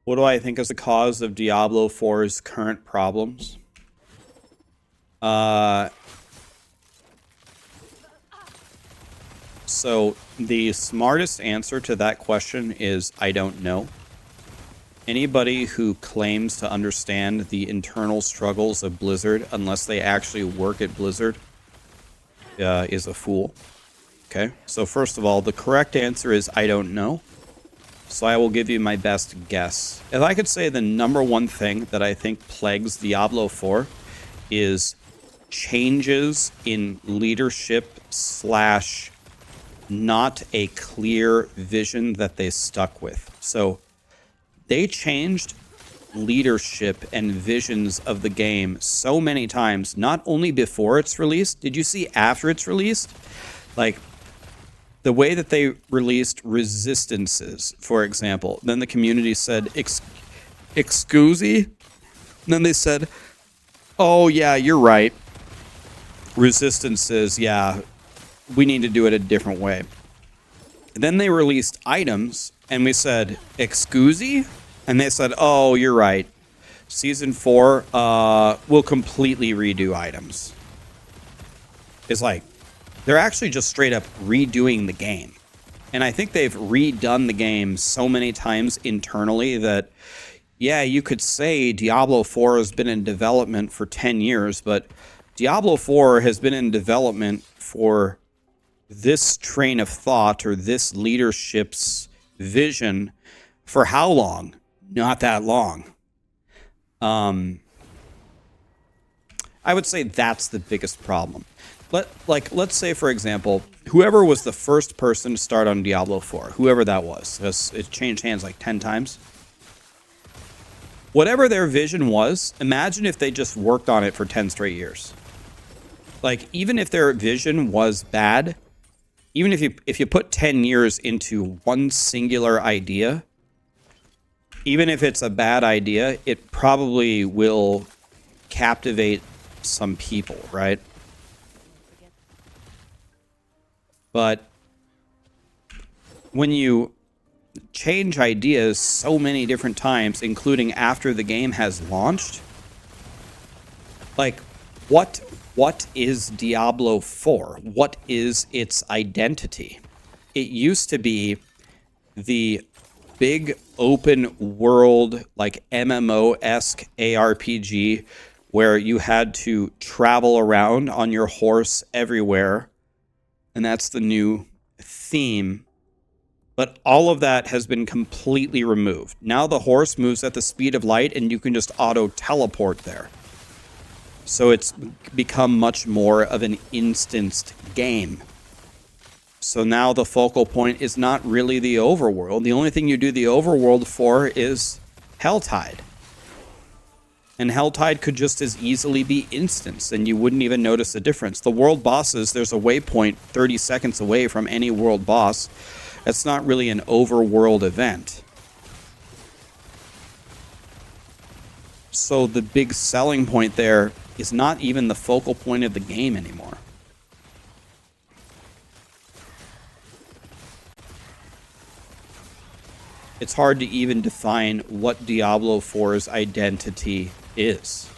What do I think is the cause of Diablo 4's current problems? So the smartest answer to that question is I don't know. Anybody who claims to understand the internal struggles of Blizzard, unless they actually work at Blizzard, is a fool. Okay, so first of all, the correct answer is I don't know. So I will give you my best guess. If I could say the number one thing that I think plagues Diablo 4 is changes in leadership slash not a clear vision that they stuck with. So they changed leadership and visions of the game so many times, not only before it's released. Did you see after it's released? Like, the way that they released resistances, for example, then the community said, excusey? And then they said, oh, yeah, you're right. Resistances, yeah, we need to do it a different way. And then they released items, and we said, excusey? And they said, oh, you're right. Season 4, we'll completely redo items. It's like, they're actually just straight up redoing the game. And I think they've redone the game so many times internally that, yeah, you could say Diablo 4 has been in development for 10 years, but Diablo 4 has been in development for this train of thought or this leadership's vision for how long? Not that long. I would say that's the biggest problem. Let's say, for example, whoever was the first person to start on Diablo 4, whoever that was, because it changed hands like 10 times. Whatever their vision was, imagine if they just worked on it for 10 straight years. Like, even if their vision was bad, even if you put 10 years into one singular idea, even if it's a bad idea, it probably will captivate some people, right? But when you change ideas so many different times, including after the game has launched, like, what is Diablo 4? What is its identity? It used to be the big open world, like MMO-esque ARPG, where you had to travel around on your horse everywhere. And that's the new theme. But all of that has been completely removed. Now the horse moves at the speed of light and you can just auto-teleport there. So it's become much more of an instanced game. So now the focal point is not really the overworld. The only thing you do the overworld for is Helltide. And Helltide could just as easily be instanced, and you wouldn't even notice the difference. The world bosses, there's a waypoint 30 seconds away from any world boss. That's not really an overworld event. So the big selling point there is not even the focal point of the game anymore. It's hard to even define what Diablo 4's identity is.